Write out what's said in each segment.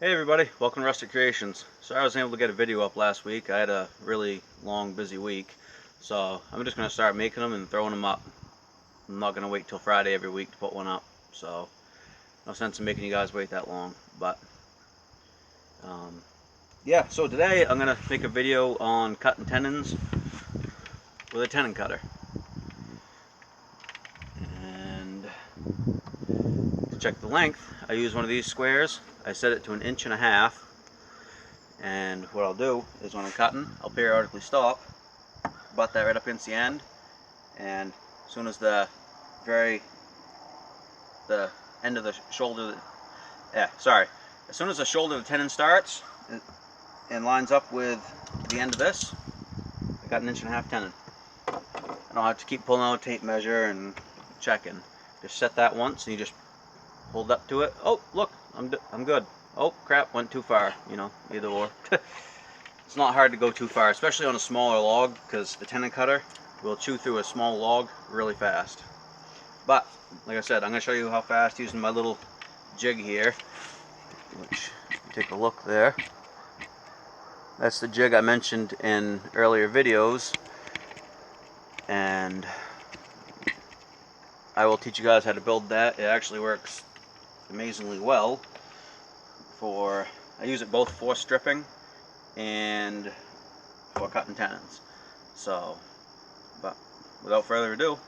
Hey everybody, welcome to Rustic Creations. Sorry I wasn't able to get a video up last week. I had a really long, busy week. So I'm just going to start making them and throwing them up. I'm not going to wait till Friday every week to put one up. So no sense in making you guys wait that long. But yeah, so today I'm going to make a video on cutting tenons with a tenon cutter. And to check the length, I use one of these squares. I set it to 1.5 inches. And what I'll do is when I'm cutting, I'll periodically stop, butt that right up against the end, and as soon as the end of the shoulder, as soon as the shoulder of the tenon starts and lines up with the end of this, I got 1.5 inch tenon. I don't have to keep pulling out a tape measure and checking. Just set that once and you just hold up to it. Oh, look, I'm good. Oh crap, went too far, you know, either or. It's not hard to go too far, especially on a smaller log, because the tenon cutter will chew through a small log really fast. But, like I said, I'm going to show you how fast using my little jig here, which, take a look there. That's the jig I mentioned in earlier videos, and I will teach you guys how to build that. It actually works amazingly well I use it both for stripping and for cutting tenons. So, but without further ado,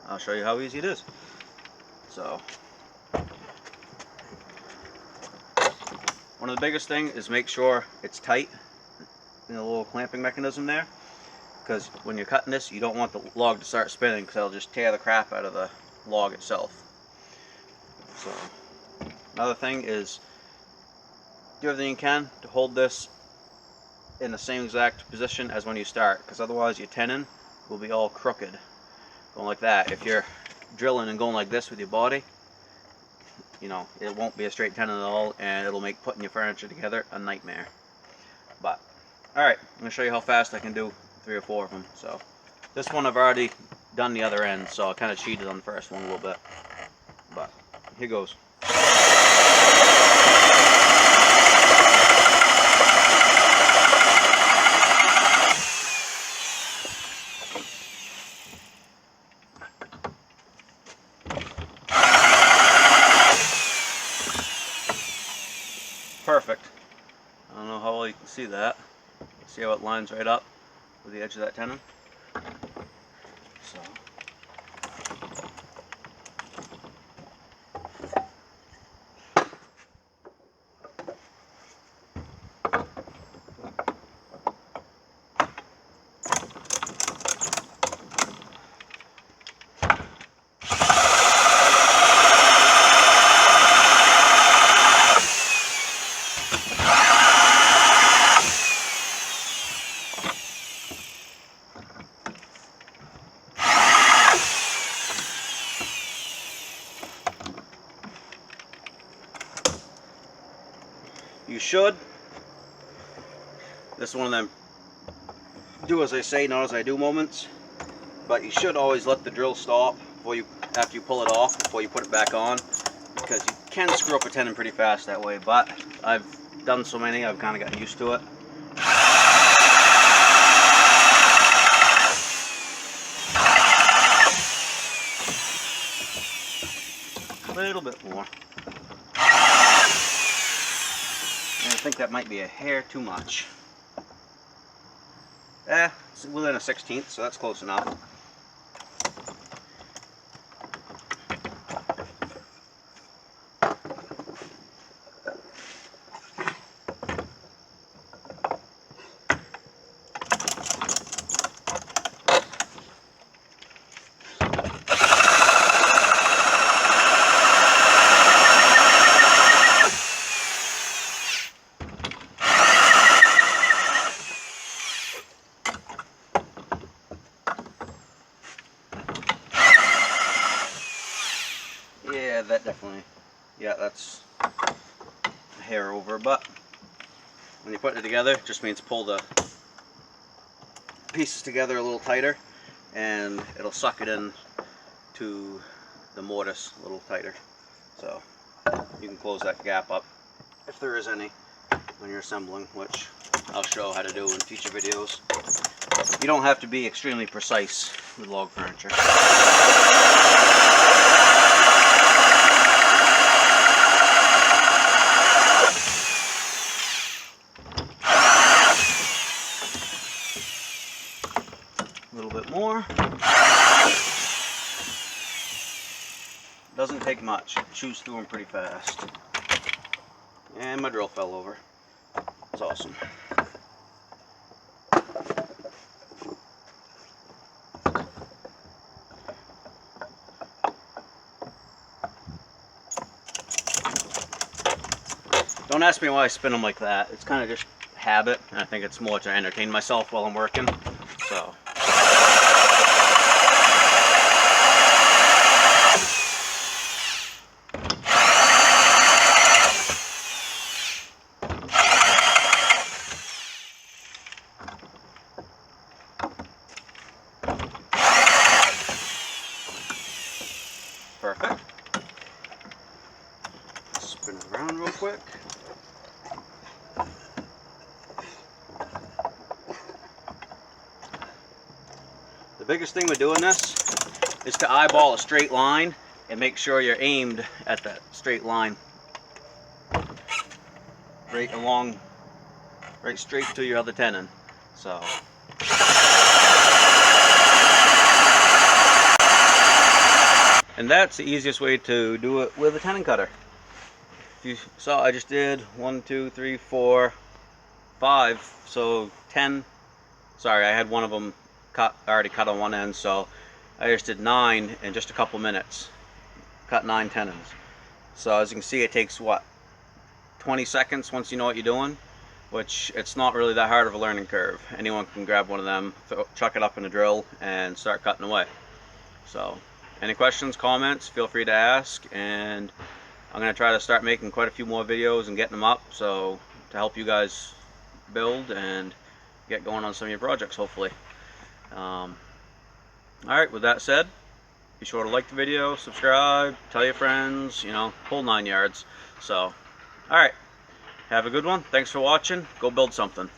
I'll show you how easy it is. So, one of the biggest things is make sure it's tight in the little clamping mechanism there, because when you're cutting this, you don't want the log to start spinning, because it'll just tear the crap out of the log itself. So, another thing is do everything you can to hold this in the same exact position as when you start, because otherwise your tenon will be all crooked, going like that. If you're drilling and going like this with your body, you know, it won't be a straight tenon at all, and it'll make putting your furniture together a nightmare. But, alright, I'm going to show you how fast I can do 3 or 4 of them. So, this one I've already done the other end, so I kind of cheated on the first one a little bit. But, here goes. Perfect. I don't know how well you can see that. See how it lines right up with the edge of that tenon? So. You should. This is one of them do as I say, not as I do moments. But you should always let the drill stop after you pull it off before you put it back on, because you can screw up a tenon pretty fast that way. But I've done so many, I've kind of gotten used to it. A little bit more. And I think that might be a hair too much. It's within a 1/16, so that's close enough. Yeah, that definitely, yeah, that's a hair over, but when you put it together, it just means pull the pieces together a little tighter, and it'll suck it in to the mortise a little tighter. So you can close that gap up if there is any, when you're assembling, which I'll show how to do in future videos. You don't have to be extremely precise with log furniture. A little bit more. Doesn't take much. It chews through them pretty fast. And my drill fell over. It's awesome. Don't ask me why I spin them like that. It's kind of just habit, and I think it's more to entertain myself while I'm working. So. Perfect. Spin it around real quick. The biggest thing with doing this is to eyeball a straight line and make sure you're aimed at that straight line. Right along, right straight to your other tenon. So. And that's the easiest way to do it with a tenon cutter. If you saw, I just did 1, 2, 3, 4, 5, so 10. Sorry, I had one of them already cut on one end, so I just did 9 in just a couple minutes. Cut 9 tenons. So as you can see, it takes what, 20 seconds once you know what you're doing, which it's not really that hard of a learning curve. Anyone can grab one of them, chuck it up in a drill, and start cutting away. So any questions, comments, feel free to ask, and I'm going to try to start making quite a few more videos and getting them up, so to help you guys build and get going on some of your projects, hopefully. Alright, with that said, be sure to like the video, subscribe, tell your friends, you know, whole 9 yards. So, alright, have a good one. Thanks for watching. Go build something.